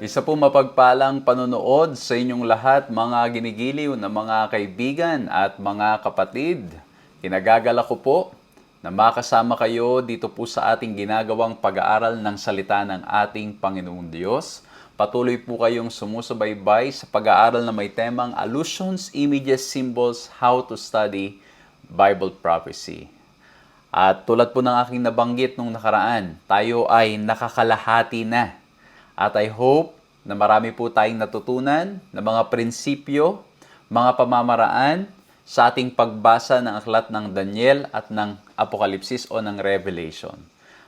Isa po mapagpalang panonood sa inyong lahat, mga ginigiliw na mga kaibigan at mga kapatid. Kinagagala ko po na makasama kayo dito po sa ating ginagawang pag-aaral ng salita ng ating Panginoong Diyos. Patuloy po kayong sumusubaybay sa pag-aaral na may temang Allusions, Images, Symbols, How to Study Bible Prophecy. At tulad po ng aking nabanggit nung nakaraan, tayo ay nakakalahati na. At I hope na marami po tayong natutunan na mga prinsipyo, mga pamamaraan sa ating pagbasa ng aklat ng Daniel at ng Apokalipsis o ng Revelation.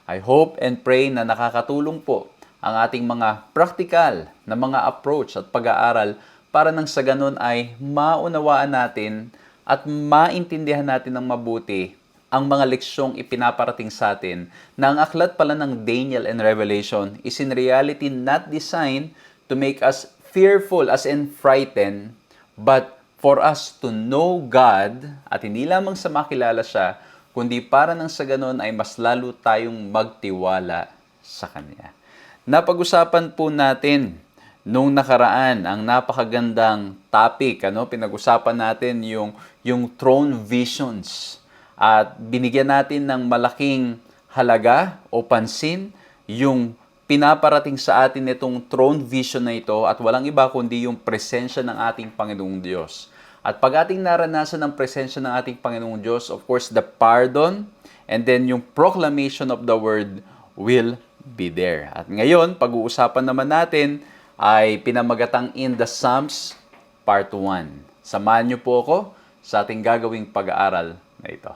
I hope and pray na nakakatulong po ang ating mga practical na mga approach at pag-aaral para nang sa ganun ay maunawaan natin at maintindihan natin ng mabuti ang mga leksyong ipinaparating sa atin na ang aklat pala ng Daniel and Revelation is in reality not designed to make us fearful as in frightened, but for us to know God at hindi lamang sa makilala siya, kundi para nang sa ganon ay mas lalo tayong magtiwala sa Kanya. Napag-usapan po natin nung nakaraan ang napakagandang topic, pinag-usapan natin yung throne visions. At binigyan natin ng malaking halaga o pansin yung pinaparating sa atin itong throne vision na ito at walang iba kundi yung presensya ng ating Panginoong Diyos. At pag ating naranasan ang presensya ng ating Panginoong Diyos, of course, the pardon and then yung proclamation of the word will be there. At ngayon, pag-uusapan naman natin ay pinamagatang In the Psalms Part 1. Samahan niyo po ako sa ating gagawing pag-aaral na ito.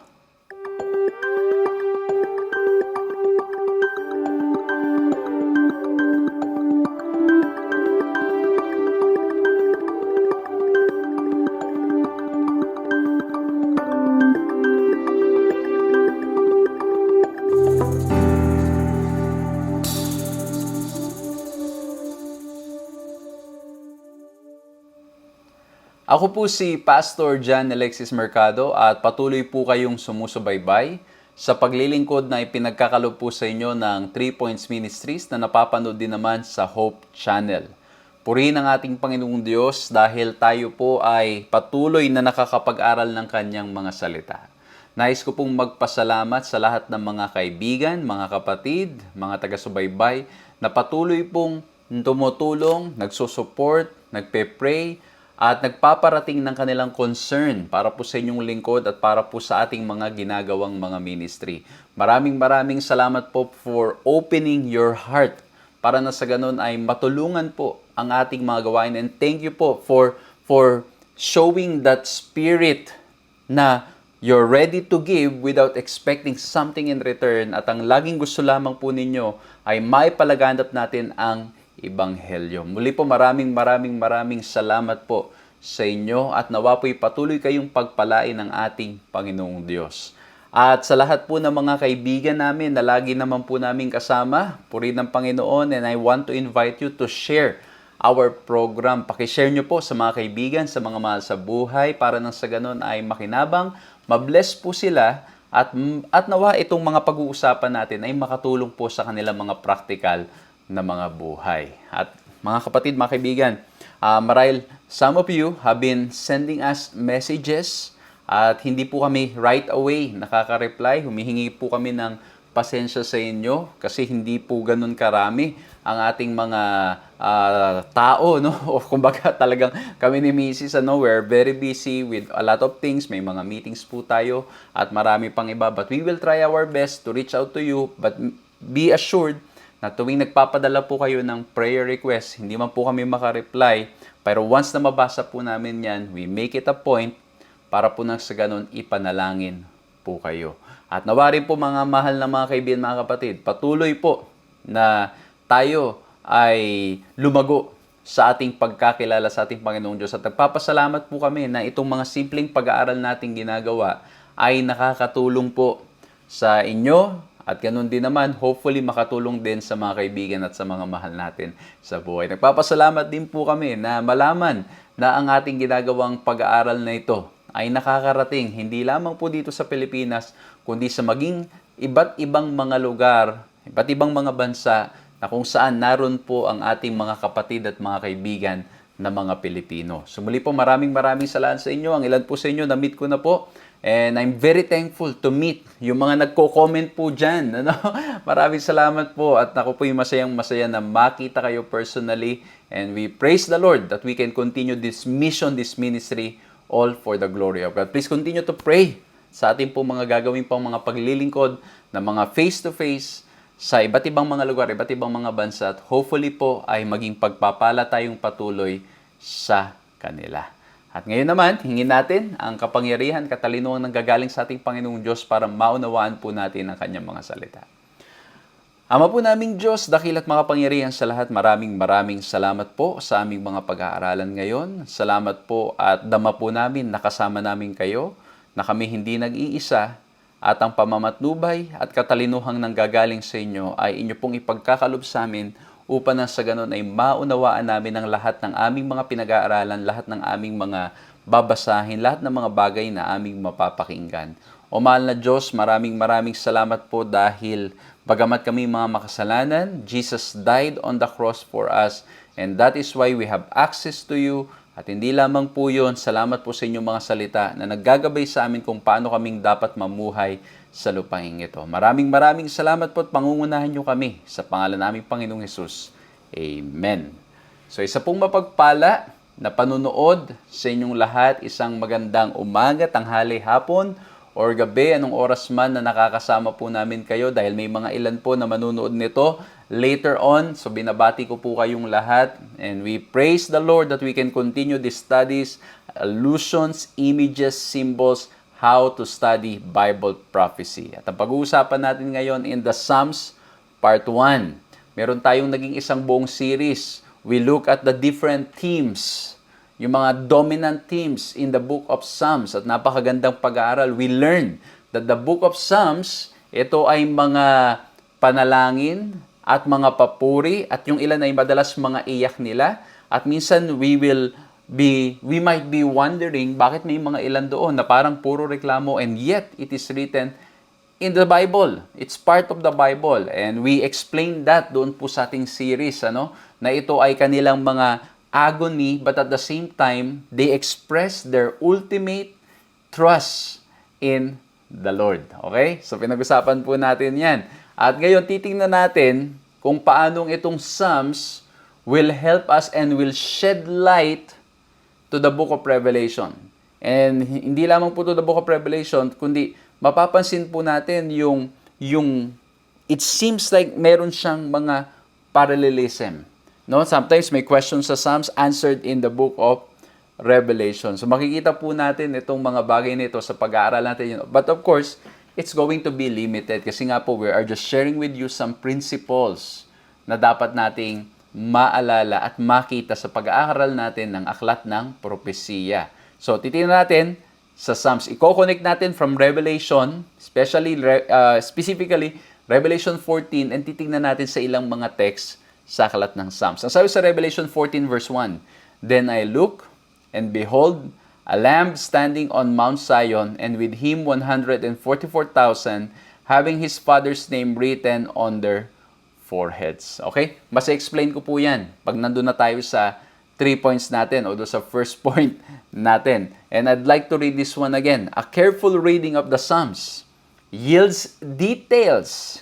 Ako po si Pastor John Alexis Mercado at patuloy po kayong sumusubaybay sa paglilingkod na ipinagkakalob po sa inyo ng 3 Points Ministries na napapanood din naman sa Hope Channel. Purihin ang ating Panginoong Diyos dahil tayo po ay patuloy na nakakapag-aral ng Kanyang mga salita. Nais ko pong magpasalamat sa lahat ng mga kaibigan, mga kapatid, mga taga-subaybay na patuloy pong tumutulong, nagsusupport, nagpe-pray, at nagpaparating ng kanilang concern para po sa inyong lingkod at para po sa ating mga ginagawang mga ministry. Maraming salamat po for opening your heart para na sa ganun ay matulungan po ang ating mga gawain. And thank you po for showing that spirit na you're ready to give without expecting something in return. At ang laging gusto lamang po ninyo ay maipalaganap natin ang Ebanghelyo. Muli po maraming salamat po sa inyo at nawa po'y patuloy kayong pagpalain ng ating Panginoong Diyos. At sa lahat po ng mga kaibigan namin na lagi naman po namin kasama, puri ng Panginoon, and I want to invite you to share our program. Pakishare nyo po sa mga kaibigan, sa mga mahal sa buhay para nang sa ganun ay makinabang, mabless po sila at nawa itong mga pag-uusapan natin ay makatulong po sa kanilang mga practical na mga buhay. At mga kapatid, mga kaibigan, marahil some of you have been sending us messages at hindi po kami right away nakaka-reply. Humihingi po kami ng pasensya sa inyo kasi hindi po ganun karami ang ating mga tao, no? O kumbaga talagang kami ni Mrs. We're very busy with a lot of things. May mga meetings po tayo at marami pang iba. But we will try our best to reach out to you. But be assured na tuwing nagpapadala po kayo ng prayer request, hindi man po kami makareply, pero once na mabasa po namin yan, we make it a point para po nang sa ganun ipanalangin po kayo. At nawa rin po mga mahal na mga kaibigan, mga kapatid, patuloy po na tayo ay lumago sa ating pagkakilala sa ating Panginoong Diyos. At nagpapasalamat po kami na itong mga simpleng pag-aaral nating ginagawa ay nakakatulong po sa inyo. At ganun din naman, hopefully makatulong din sa mga kaibigan at sa mga mahal natin sa buhay. Nagpapasalamat din po kami na malaman na ang ating ginagawang pag-aaral na ito ay nakakarating hindi lamang po dito sa Pilipinas, kundi sa maging iba't ibang mga lugar, iba't ibang mga bansa na kung saan naroon po ang ating mga kapatid at mga kaibigan na mga Pilipino. So muli po maraming salamat sa inyo. Ang ilan po sa inyo na-meet ko na po. And I'm very thankful to meet yung mga nagko-comment po dyan. Maraming salamat po at ako po yung masaya na makita kayo personally. And we praise the Lord that we can continue this mission, this ministry, all for the glory of God. Please continue to pray sa ating po mga gagawin pang mga paglilingkod na mga face-to-face sa iba't ibang mga lugar, iba't ibang mga bansa. At hopefully po ay maging pagpapala tayong patuloy sa kanila. At ngayon naman, hingin natin ang kapangyarihan, katalinuhan ng gagaling sa ating Panginoong Diyos para maunawaan po natin ang Kanyang mga salita. Ama po naming Diyos, dakil at makapangyarihan sa lahat, maraming salamat po sa aming mga pag-aaralan ngayon. Salamat po at dama po namin, nakasama namin kayo, na kami hindi nag-iisa, at ang pamamatnubay at katalinuhang nanggagaling sa inyo ay inyo pong ipagkakalob sa amin upang na sa ganun ay maunawaan namin ang lahat ng aming mga pinag-aaralan, lahat ng aming mga babasahin, lahat ng mga bagay na aming mapapakinggan. O mahal na Diyos, maraming salamat po dahil bagamat kami mga makasalanan, Jesus died on the cross for us, and that is why we have access to you. At hindi lamang po yun, salamat po sa inyong mga salita na naggagabay sa amin kung paano kaming dapat mamuhay sa lupaing ito. Maraming salamat po at pangungunahan nyo kami sa pangalan naming Panginoong Hesus. Amen. So isa pong mapagpala na panunood sa inyong lahat, isang magandang umaga, tanghali, hapon, or gabi, anong oras man na nakakasama po namin kayo dahil may mga ilan po na manunood nito later on. So binabati ko po kayong lahat and we praise the Lord that we can continue these studies, allusions, images, symbols, how to study Bible prophecy. At ang pag-uusapan natin ngayon in the Psalms Part 1. Meron tayong naging isang buong series. We look at the different themes, yung mga dominant themes in the book of Psalms, at napakagandang pag-aaral. We learn that the book of Psalms, ito ay mga panalangin at mga papuri, at yung ilan ay madalas mga iyak nila. At minsan we might be wondering bakit may mga ilan doon na parang puro reklamo, and yet it is written in the Bible. It's part of the Bible. And we explained that doon po sa ating series, na ito ay kanilang mga agony, but at the same time, they express their ultimate trust in the Lord. Okay? So, pinag-usapan po natin yan. At ngayon, titingnan natin kung paanong itong Psalms will help us and will shed light to the book of Revelation. And hindi lamang po to the book of Revelation, kundi mapapansin po natin yung it seems like meron siyang mga parallelism. No, sometimes may questions sa Psalms answered in the book of Revelation. So makikita po natin itong mga bagay nito sa pag-aaral natin. But of course, it's going to be limited kasi nga po we are just sharing with you some principles na dapat nating maalala at makita sa pag-aaral natin ng aklat ng propesiya. So titingnan natin sa Psalms. I-connect natin from Revelation, specifically Revelation 14, and titingnan natin sa ilang mga text sa aklat ng Psalms. Ang sabi sa Revelation 14 verse 1, "Then I look, and behold, a Lamb standing on Mount Zion, and with him 144,000, having his Father's name written on their foreheads." Okay? Mas explain ko po yan pag nandun na tayo sa 3 points natin o sa first point natin. And I'd like to read this one again. "A careful reading of the Psalms yields details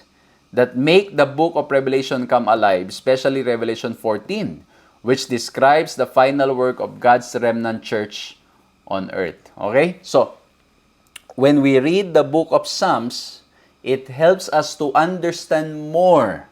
that make the book of Revelation come alive, especially Revelation 14, which describes the final work of God's remnant church on earth." Okay? So, when we read the book of Psalms, it helps us to understand more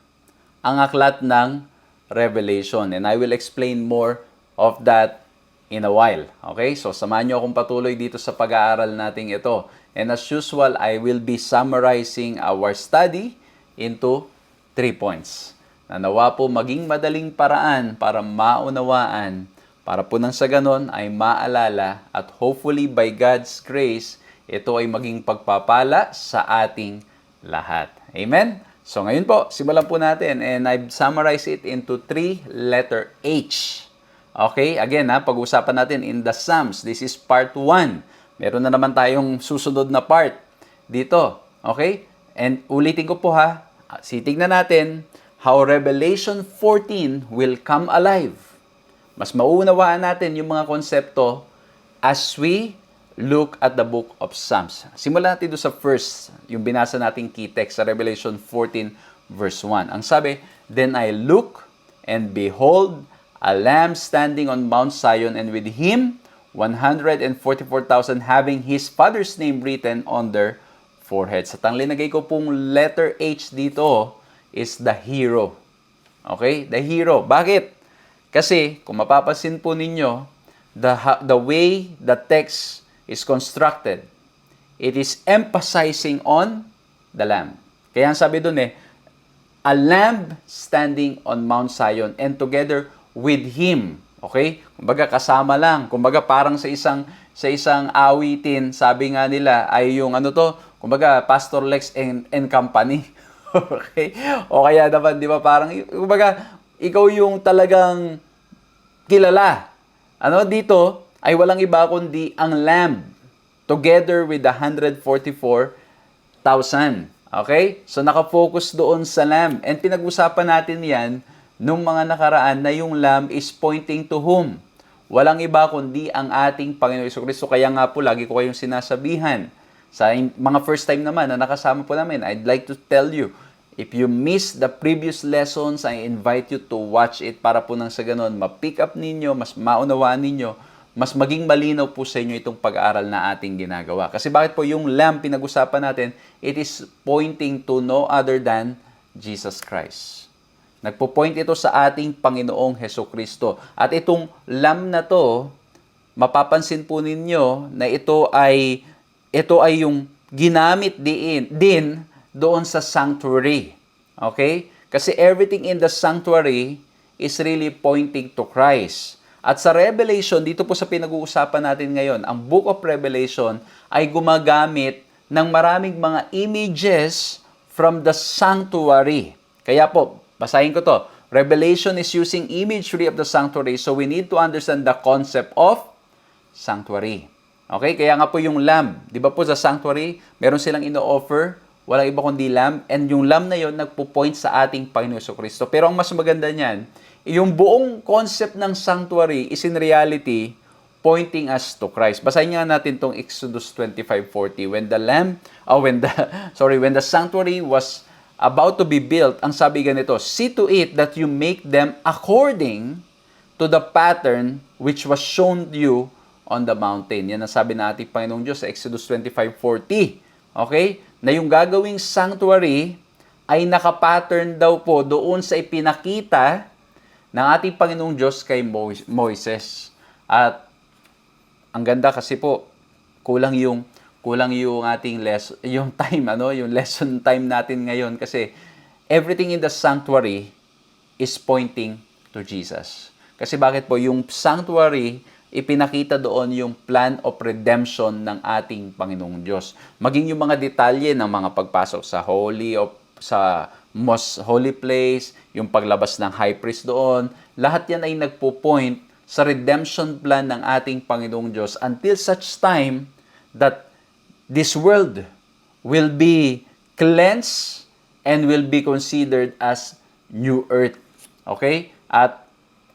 ang aklat ng Revelation. And I will explain more of that in a while. Okay? So, samahan nyo akong patuloy dito sa pag-aaral natin ito. And as usual, I will be summarizing our study into 3 points. Na nawa po maging madaling paraan para maunawaan, para po nang sa ganon ay maalala, at hopefully by God's grace, ito ay maging pagpapala sa ating lahat. Amen? So ngayon po, simulan po natin, and I've summarized it into 3 letter H. Okay? Again, pag-usapan natin in the Psalms. This is part 1. Meron na naman tayong susunod na part dito. Okay? And ulitin ko po tignan natin how Revelation 14 will come alive. Mas mauunawaan natin yung mga konsepto as we look at the book of Psalms. Simulan natin doon sa first, yung binasa nating key text sa Revelation 14 verse 1. Ang sabi, "Then I look, and behold, a Lamb standing on Mount Zion, and with him 144,000, having his Father's name written on their foreheads." At ang linagay ko pong letter H dito is the hero. Okay? The hero. Bakit? Kasi, kung mapapansin po ninyo, the way the text is constructed, it is emphasizing on the Lamb. Kaya ang sabi dun a lamb standing on Mount Zion, and together with him. Okay? Kumbaga kasama lang. Kumbaga parang sa isang awitin, sabi nga nila ay yung kumbaga Pastor Lex and Company. Okay? O kaya naman, di ba, parang, kumbaga, ikaw yung talagang kilala. Dito ay walang iba kundi ang Lamb. together with the 144,000. Okay? So nakafocus doon sa lamb. And pinag-usapan natin yan nung mga nakaraan na yung lamb is pointing to whom? Walang iba kundi ang ating Panginoon Jesucristo. Kaya nga po, lagi ko kayong sinasabihan. Sa mga first time naman na nakasama po namin, I'd like to tell you, if you missed the previous lessons, I invite you to watch it para po nang sa ganun, ma-pick up ninyo, mas maunawaan ninyo, mas maging malinaw po sa inyo itong pag-aaral na ating ginagawa. Kasi bakit po yung lamb pinag-usapan natin, it is pointing to no other than Jesus Christ. Nagpo-point ito sa ating Panginoong Hesukristo. At itong lamb na to, mapapansin po ninyo na ito ay yung ginamit din doon sa sanctuary. Okay? Kasi everything in the sanctuary is really pointing to Christ. At sa Revelation, dito po sa pinag-uusapan natin ngayon, ang Book of Revelation ay gumagamit ng maraming mga images from the sanctuary. Kaya po, basahin ko to. Revelation is using imagery of the sanctuary, so we need to understand the concept of sanctuary. Okay? Kaya nga po yung lamb, di ba po sa sanctuary, meron silang ino-offer, walang iba kundi lamb, and yung lamb na yon nagpo-point sa ating Panginoon Jesucristo. Pero ang mas maganda niyan, yung buong concept ng sanctuary is in reality pointing us to Christ. Basahin nga natin tong Exodus 25:40. When the sanctuary was about to be built, ang sabi ganito, see to it that you make them according to the pattern which was shown you on the mountain. Yan ang sabi na ating Panginoong Diyos sa Exodus 25:40. Okay? Na yung gagawing sanctuary ay nakapattern daw po doon sa ipinakita ng ating Panginoong Diyos kay Moises. At ang ganda kasi po, kulang yung ating yung lesson time natin ngayon kasi everything in the sanctuary is pointing to Jesus. Kasi bakit po yung sanctuary ipinakita doon yung plan of redemption ng ating Panginoong Diyos. Maging yung mga detalye ng mga pagpasok sa most holy place, yung paglabas ng high priest doon, lahat yan ay nagpo-point sa redemption plan ng ating Panginoong Diyos until such time that this world will be cleansed and will be considered as new earth. Okay? At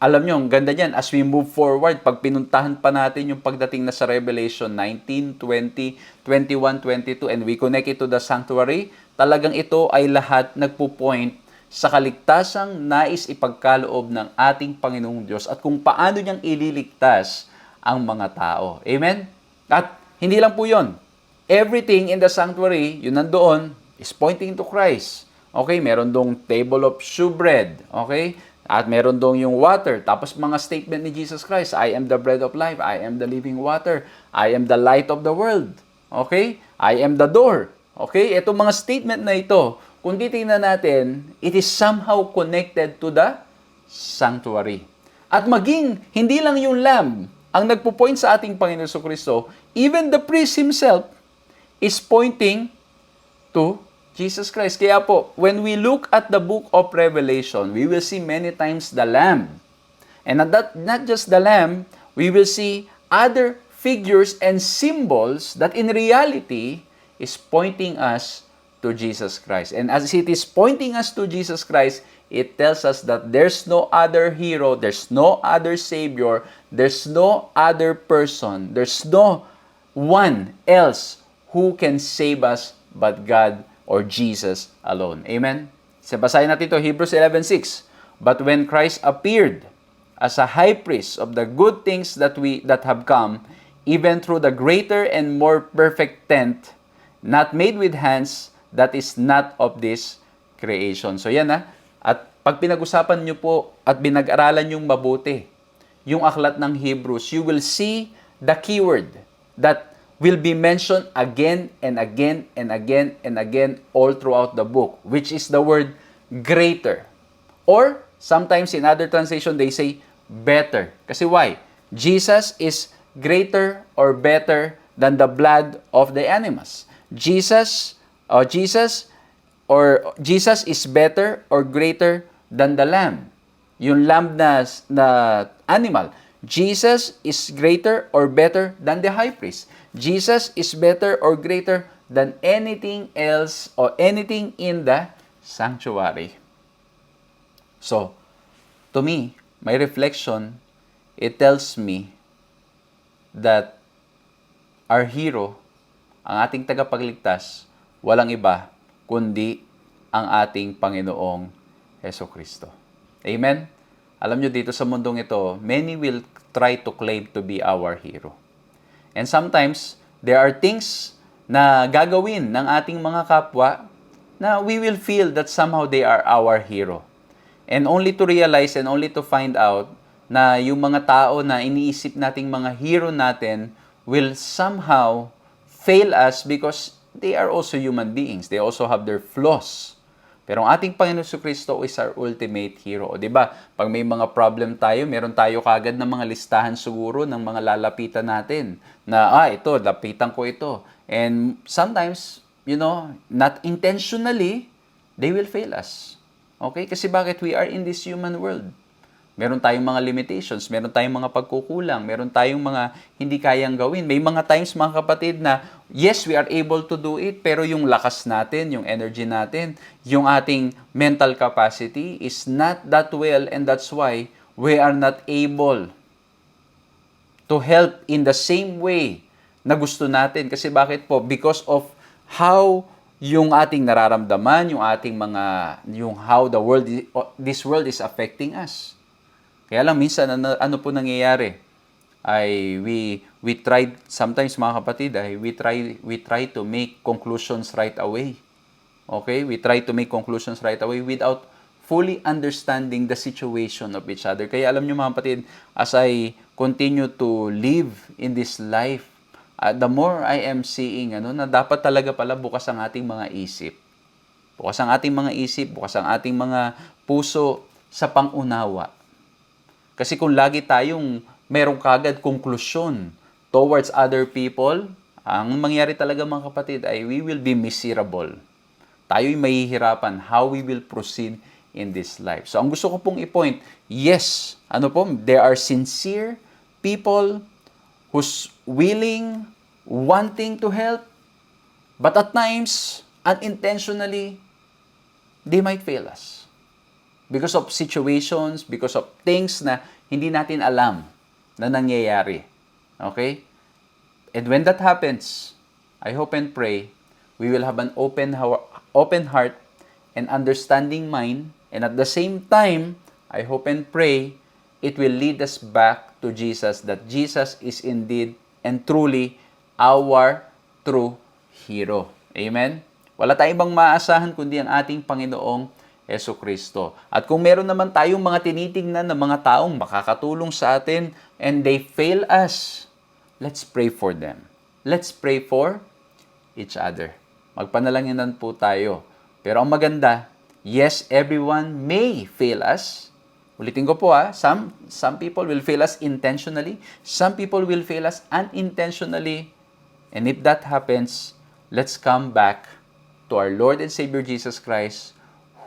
alam nyo, ang ganda niyan, as we move forward, pag pinuntahan pa natin yung pagdating na sa Revelation 19, 20, 21, 22, and we connect it to the sanctuary, talagang ito ay lahat nagpo-point sa kaligtasang nais ipagkaloob ng ating Panginoong Diyos at kung paano niyang ililigtas ang mga tao. Amen? At hindi lang po yun. Everything in the sanctuary, yun nandoon, is pointing to Christ. Okay? Meron dong table of shewbread. Okay? At meron dong yung water. Tapos mga statement ni Jesus Christ, I am the bread of life. I am the living water. I am the light of the world. Okay? I am the door. Okay? Itong mga statement na ito, kung titingnan natin, it is somehow connected to the sanctuary. At maging, hindi lang yung lamb ang nagpo-point sa ating Panginoon Jesucristo, even the priest himself is pointing to Jesus Christ. Kaya po, when we look at the book of Revelation, we will see many times the lamb. And not just the lamb, we will see other figures and symbols that in reality is pointing us to Jesus Christ. And as it is pointing us to Jesus Christ, it tells us that there's no other hero, there's no other savior, there's no other person, there's no one else who can save us but God or Jesus alone. Amen? Basahin natin ito, Hebrews 11:6. But when Christ appeared as a high priest of the good things that have come, even through the greater and more perfect tent, not made with hands, that is not of this creation. So yan At pag pinag-usapan nyo po at binag-aralan yung mabuti, yung aklat ng Hebrews, you will see the keyword that will be mentioned again and again and again and again all throughout the book, which is the word greater. Or sometimes in other translation, they say better. Kasi why? Jesus is greater or better than the blood of the animals. Jesus is better or greater than the lamb. Yung lamb na animal. Jesus is greater or better than the high priest. Jesus is better or greater than anything else or anything in the sanctuary. So, to me, my reflection, it tells me that our hero, ang ating tagapagligtas, walang iba kundi ang ating Panginoong Hesukristo. Amen? Alam nyo, dito sa mundong ito, many will try to claim to be our hero. And sometimes, there are things na gagawin ng ating mga kapwa na we will feel that somehow they are our hero. And only to realize and only to find out na yung mga tao na iniisip nating mga hero natin will somehow fail us because they are also human beings. They also have their flaws. Pero ang ating Panginoon Jesucristo is our ultimate hero. O, diba? Pag may mga problem tayo, meron tayo kagad ng mga listahan siguro ng mga lalapitan natin. Na, ito, lapitan ko ito. And sometimes, not intentionally, they will fail us. Okay? Kasi bakit? We are in this human world. Meron tayong mga limitations, meron tayong mga pagkukulang, meron tayong mga hindi kayang gawin. May mga times, mga kapatid, na yes, we are able to do it, pero yung lakas natin, yung energy natin, yung ating mental capacity is not that well, and that's why we are not able to help in the same way na gusto natin. Kasi bakit po? Because of how yung ating nararamdaman, yung how this world is affecting us. Kaya lang minsan ano po nangyayari ay we try sometimes, mga kapatid, we try to make conclusions right away. Okay? We try to make conclusions right away without fully understanding the situation of each other. Kaya alam niyo, mga kapatid, as I continue to live in this life, the more I am seeing na dapat talaga pala bukas ang ating mga isip. Bukas ang ating mga isip, bukas ang ating mga puso sa pangunawa. Kasi kung lagi tayong merong kagad konklusyon towards other people, ang mangyari talaga, mga kapatid, ay we will be miserable. Tayo'y mahihirapan how we will proceed in this life. So ang gusto ko pong i-point, yes, there are sincere people who's willing, wanting to help, but at times, unintentionally, they might fail us. Because of situations, because of things na hindi natin alam na nangyayari. Okay? And when that happens, I hope and pray, we will have an open heart and understanding mind, and at the same time, I hope and pray, it will lead us back to Jesus, that Jesus is indeed and truly our true hero. Amen? Wala tayong ibang maasahan kundi ang ating Panginoong Jesucristo. At kung meron naman tayong mga tinitingnan na mga taong makakatulong sa atin and they fail us, let's pray for them. Let's pray for each other. Magpanalangin po tayo. Pero ang maganda, yes, everyone may fail us. Ulitin ko po, some people will fail us intentionally. Some people will fail us unintentionally. And if that happens, let's come back to our Lord and Savior Jesus Christ,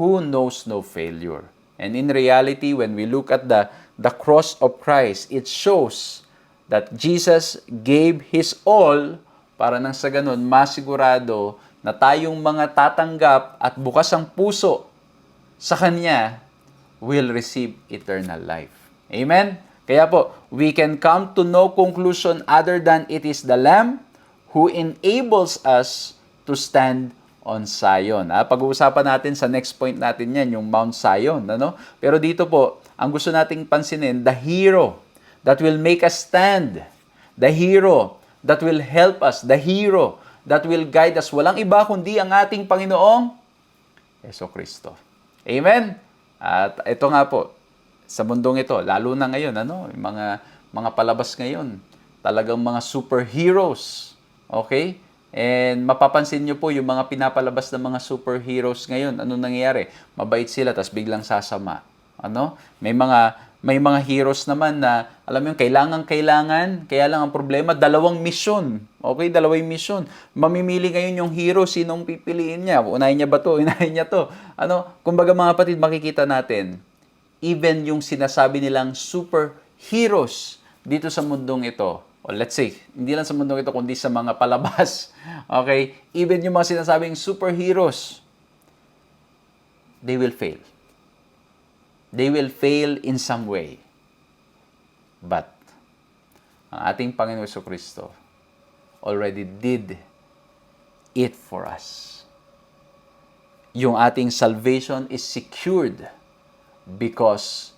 who knows no failure. And in reality, when we look at the cross of Christ, it shows that Jesus gave His all para nang sa ganun, masigurado na tayong mga tatanggap at bukas ang puso sa Kanya will receive eternal life. Amen? Kaya po, we can come to no conclusion other than it is the Lamb who enables us to stand on Zion. Pag-uusapan natin sa next point natin yan, yung Mount Zion. Pero dito po, ang gusto nating pansinin, the hero that will make us stand, the hero that will help us, the hero that will guide us. Walang iba kundi ang ating Panginoong Jesucristo. Amen? At ito nga po, sa mundong ito, lalo na ngayon, yung mga palabas ngayon, talagang mga superheroes. Okay? And mapapansin nyo po yung mga pinapalabas ng mga superheroes ngayon. Ano nangyayari? Mabait sila, tas biglang sasama. May mga heroes naman na, alam mo yung kailangan, kaya lang ang problema, 2 misyon. Okay, 2 misyon. Mamimili ngayon yung hero, sinong pipiliin niya? Unahin niya ba to? Unahin niya to? Kumbaga, mga kapatid, makikita natin, even yung sinasabi nilang superheroes dito sa mundong ito, o let's say, hindi lang sa mundong ito, kundi sa mga palabas. Okay? Even yung mga sinasabing superheroes, they will fail. They will fail in some way. But, ang ating Panginoon Jesucristo already did it for us. Yung ating salvation is secured because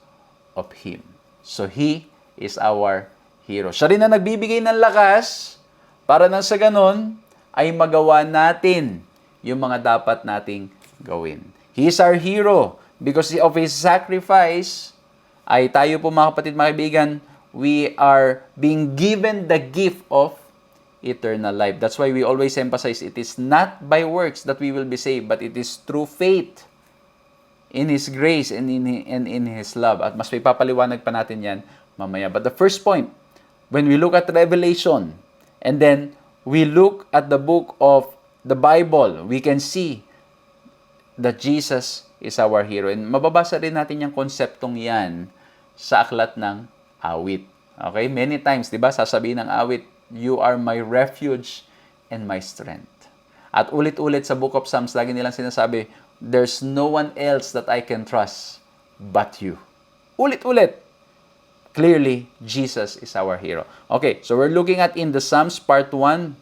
of Him. So, He is our hero. Siya rin na nagbibigay ng lakas para nang sa ganon ay magawa natin yung mga dapat nating gawin. He is our hero. Because of His sacrifice, ay tayo po mga kapatid, mga kaibigan, we are being given the gift of eternal life. That's why we always emphasize it is not by works that we will be saved, but it is through faith in His grace and in His love. At mas may papaliwanag pa natin yan mamaya. But the first point, when we look at Revelation, and then we look at the book of the Bible, we can see that Jesus is our hero. And mababasa rin natin yung konseptong yan sa aklat ng awit. Okay? Many times, di ba, sasabihin ng awit, you are my refuge and my strength. At ulit-ulit sa Book of Psalms, lagi nilang sinasabi, there's no one else that I can trust but you. Ulit-ulit. Clearly, Jesus is our hero. Okay, so we're looking at in the Psalms part 1.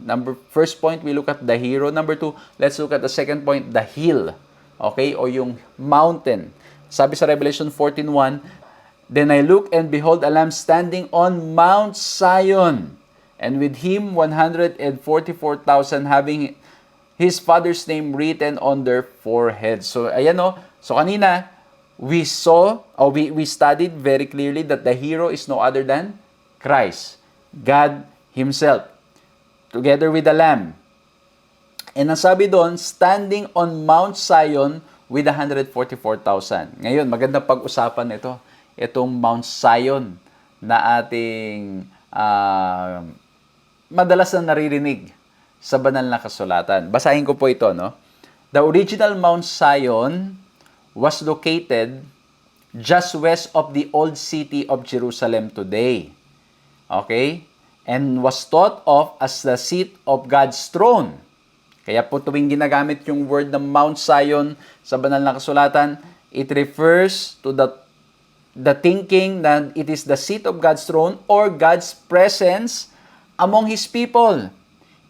First point, we look at the hero. Number 2, let's look at the second point, the hill. Okay, o yung mountain. Sabi sa Revelation 14:1, then I look and behold a lamb standing on Mount Zion, and with him 144,000 having his father's name written on their foreheads. So ayan o. So kanina we studied very clearly that the hero is no other than Christ, God Himself, together with the lamb. And ang sabi doon, standing on Mount Zion with 144,000. Ngayon, magandang pag-usapan ito. Itong Mount Zion na ating madalas na naririnig sa banal na kasulatan. Basahin ko po ito, no? The original Mount Zion was located just west of the old city of Jerusalem today. Okay? And was thought of as the seat of God's throne. Kaya po tuwing ginagamit yung word ng Mount Zion sa banal na kasulatan, it refers to the thinking that it is the seat of God's throne or God's presence among His people.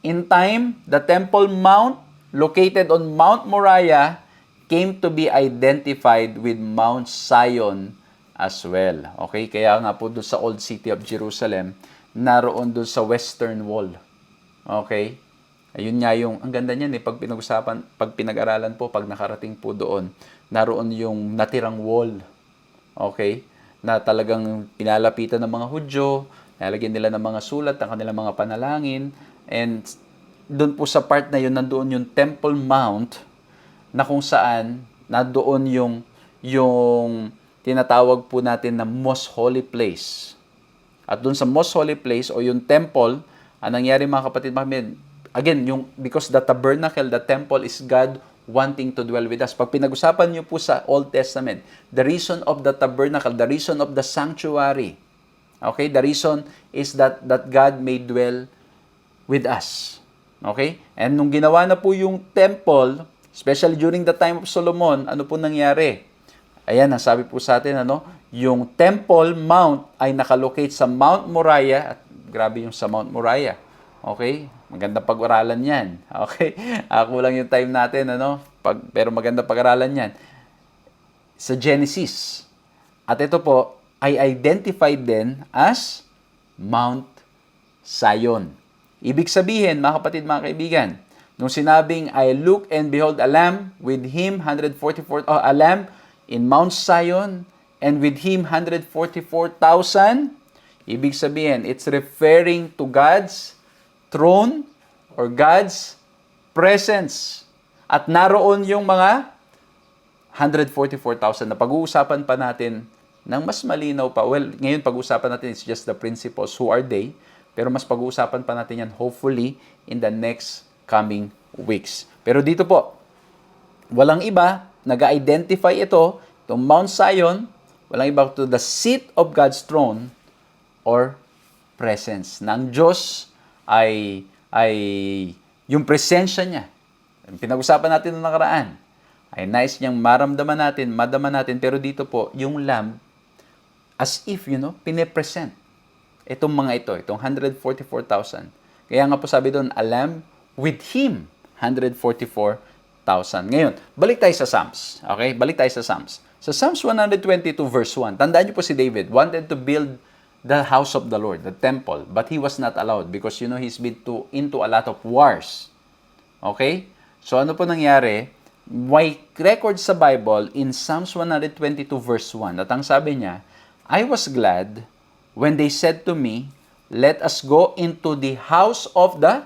In time, the Temple Mount, located on Mount Moriah, came to be identified with Mount Zion as well. Okay? Kaya nga po doon sa Old City of Jerusalem, naroon doon sa Western Wall. Okay? Ayun nga yung, ang ganda niyan pag pinag-usapan, pag pinag-aralan po, pag nakarating po doon, naroon yung natirang wall. Okay? Na talagang pinalapitan ng mga Hudyo, nalagyan nila ng mga sulat, ng kanilang mga panalangin, and doon po sa part na yun, nandoon yung Temple Mount, na kung saan, nandoon yung tinatawag po natin na Most Holy Place. At doon sa Most Holy Place, o yung temple, ang nangyari mga kapatid, again, because the tabernacle, the temple is God wanting to dwell with us. Pag pinag-usapan niyo po sa Old Testament, the reason of the tabernacle, the reason of the sanctuary, okay, the reason is that God may dwell with us. Okay? And nung ginawa na po yung temple, especially during the time of Solomon, ano po nangyari? Ayan, nasabi po sa atin, yung Temple Mount ay nakalocate sa Mount Moriah, at grabe yung sa Mount Moriah. Okay? Magandang pag-aralan yan. Okay? Kulang yung time natin, pero magandang pag-aralan yan. Sa Genesis. At ito po, ay identified din as Mount Zion. Ibig sabihin, mga kapatid, mga kaibigan, nung sinabing, I look and behold a lamb, with him 144, a lamb in Mount Zion, and with him 144,000, ibig sabihin, it's referring to God's throne or God's presence. At naroon yung mga 144,000 na pag-uusapan pa natin ng mas malinaw pa. Well, ngayon pag-uusapan natin it's just the principles. Who are they? Pero mas pag-uusapan pa natin yan hopefully in the next coming weeks. Pero dito po, walang iba, nag-identify itong Mount Zion, walang iba to the seat of God's throne or presence. Ng Diyos ay yung presensya niya. Pinag-usapan natin noong nakaraan. Ay nice niyang maramdaman natin, madama natin, pero dito po, yung lamb, as if, pinipresent. Itong mga ito, itong 144,000. Kaya nga po sabi doon, a lamb with him, 144,000. Ngayon, balik tayo sa Psalms. Okay? Balik tayo sa Psalms. Sa Psalms 122 verse 1, tandaan niyo po si David, wanted to build the house of the Lord, the temple, but he was not allowed because, he's been into a lot of wars. Okay? So, ano po nangyari? May record sa Bible in Psalms 122 verse 1 at ang sabi niya, I was glad when they said to me, let us go into the house of the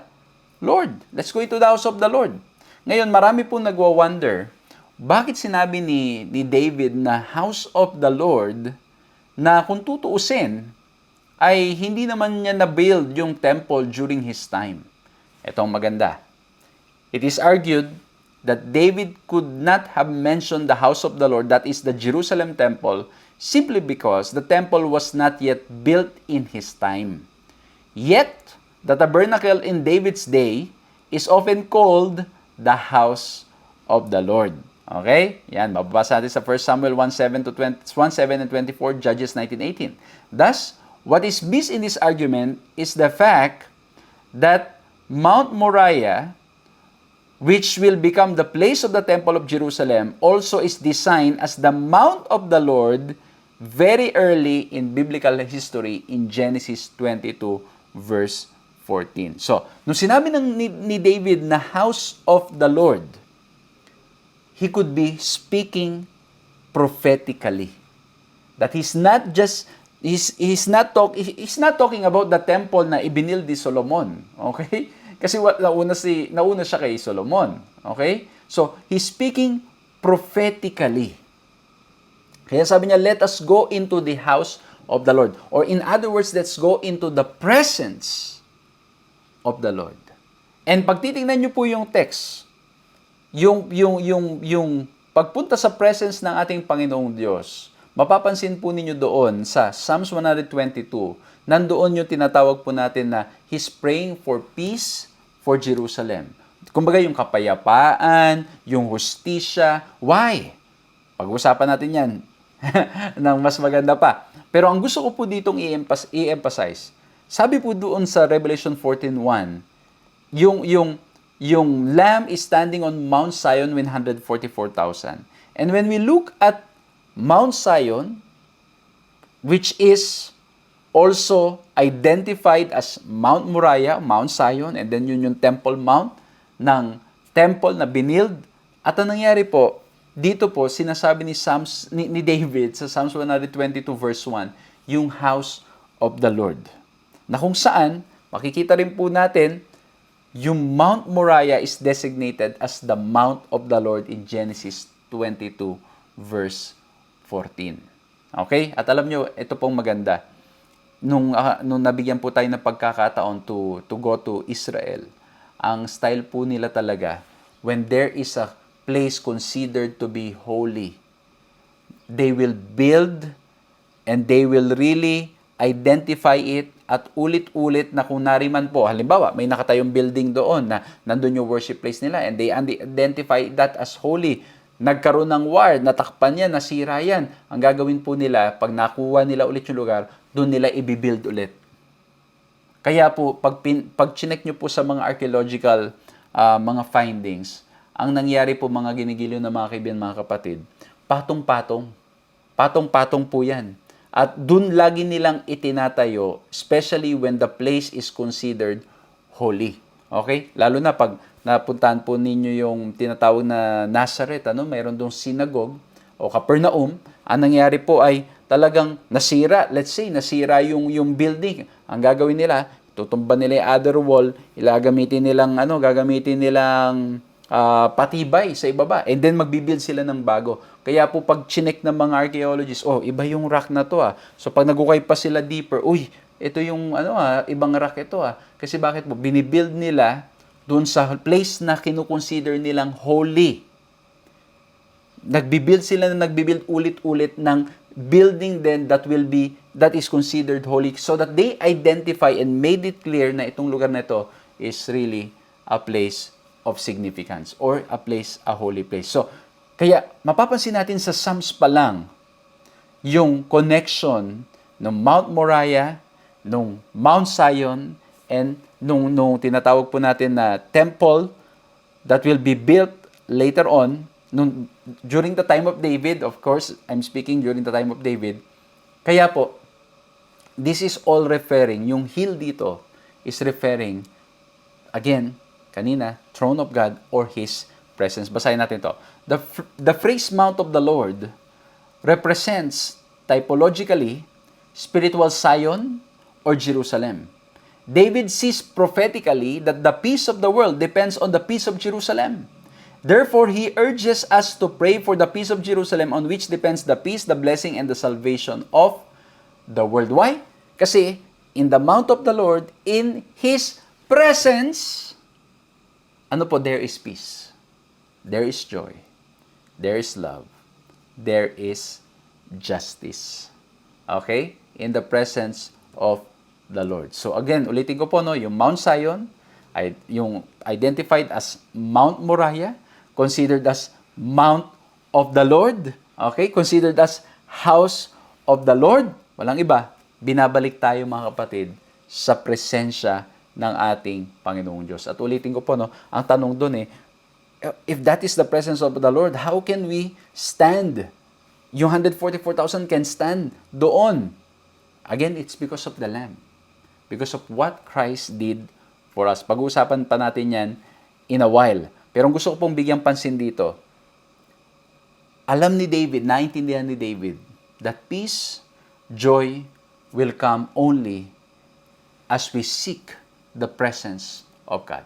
Lord. Let's go into the house of the Lord. Ngayon, marami po nagwa-wonder, bakit sinabi ni David na house of the Lord na kung tutuusin, ay hindi naman niya na-build yung temple during his time. Ito ang maganda. It is argued that David could not have mentioned the house of the Lord, that is the Jerusalem temple, simply because the temple was not yet built in his time. Yet, the tabernacle in David's day is often called the house of the Lord. Okay? Yan, mababasa natin sa 1 Samuel 1:7 and 24, Judges 19:18. Thus, what is missed in this argument is the fact that Mount Moriah, which will become the place of the Temple of Jerusalem, also is designed as the Mount of the Lord very early in biblical history in Genesis 22 verse 14. So, nung sinabi ni David na house of the Lord, he could be speaking prophetically. That he's not not talking about the temple na ibinil ni Solomon. Okay? Kasi nauna siya kay Solomon. Okay? So, he's speaking prophetically. Kaya sabi niya, let us go into the house of the Lord. Or in other words, let's go into the presence of the Lord. And pag titingnan niyo po yung text, yung pagpunta sa presence ng ating Panginoong Diyos, mapapansin po ninyo doon sa Psalms 122, nandoon yung tinatawag po natin na He's praying for peace for Jerusalem. Kumbaga yung kapayapaan, yung hustisya. Why? Pag-usapan natin yan ng mas maganda pa. Pero ang gusto ko po ditong i-emphasize, sabi po doon sa Revelation 14:1, yung Lamb is standing on Mount Zion with 144,000. And when we look at Mount Zion, which is also identified as Mount Moriah, Mount Zion, and then yun yung Temple Mount ng temple na binild. At ang nangyari po, dito po, sinasabi ni David sa Psalms 122 verse 1, yung house of the Lord. Na kung saan, makikita rin po natin, yung Mount Moriah is designated as the Mount of the Lord in Genesis 22 verse 14. Okay? At alam nyo, ito pong maganda. Nung nabigyan po tayo ng pagkakataon to go to Israel, ang style po nila talaga, when there is a place considered to be holy, they will build and they will really identify it at ulit-ulit na kung nariman po, halimbawa, may nakatayong building doon na nandun yung worship place nila and they identify that as holy. Nagkaroon ng war, natakpan yan, nasira yan. Ang gagawin po nila, pag nakuha nila ulit yung lugar, doon nila i-build ulit. Kaya po, pag chinek nyo po sa mga archaeological mga findings, ang nangyari po mga ginigiliw na mga kaibigan, mga kapatid, patong-patong. Patong-patong po yan. At dun lagi nilang itinatayo, especially when the place is considered holy. Okay? Lalo na pag napuntahan po ninyo yung tinatawag na Nazareth, mayroon dong synagogue o Capernaum, ang nangyari po ay talagang nasira. Let's say, nasira yung building. Ang gagawin nila, tutumba nila yung other wall, gagamitin nilang patibay sa ibaba. And then magbibuild sila ng bago. Kaya po pag chinek ng mga archaeologists, iba yung rock na to . So pag nagukay pa sila deeper, ito yung ibang rock ito . Kasi bakit po? Binibuild nila doon sa place na kinukonsider nilang holy. Nagbibuild ulit-ulit ng building then that is considered holy, so that they identify and made it clear na itong lugar na ito is really a place of significance or a holy place. So, kaya mapapansin natin sa Psalms pa lang yung connection ng Mount Moriah, nung Mount Zion, and nung tinatawag po natin na temple that will be built later on, during the time of David. Of course, I'm speaking during the time of David. Kaya po, this is all referring, yung hill dito is referring, again, kanina, throne of God or His presence. Basahin natin to. The phrase Mount of the Lord represents typologically spiritual Zion or Jerusalem. David sees prophetically that the peace of the world depends on the peace of Jerusalem. Therefore, he urges us to pray for the peace of Jerusalem, on which depends the peace, the blessing, and the salvation of the world. Why? Kasi in the mount of the Lord, in His presence, there is peace. There is joy. There is love. There is justice. Okay? In the presence of the Lord. So again, ulitin ko po, yung Mount Zion, ay yung identified as Mount Moriah, considered as Mount of the Lord, okay? Considered as House of the Lord. Walang iba, binabalik tayo mga kapatid sa presensya ng ating Panginoong Diyos. At ulitin ko po, ang tanong doon if that is the presence of the Lord, how can we stand? Yung 144,000 can stand doon. Again, it's because of the Lamb. Because of what Christ did for us. Pag-uusapan pa natin yan in a while. Pero ang gusto ko pong bigyang pansin dito, alam ni David, naintindihan ni David, that peace, joy will come only as we seek the presence of God.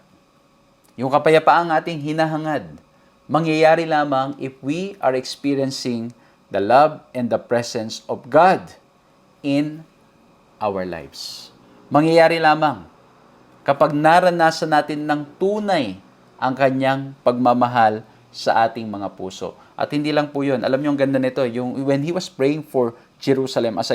Yung kapayapaang ating hinahangad, mangyayari lamang if we are experiencing the love and the presence of God in our lives. Mangyayari lamang kapag naranasan natin ng tunay ang kanyang pagmamahal sa ating mga puso. At hindi lang po yun. Alam niyo ang ganda nito. When he was praying for Jerusalem, as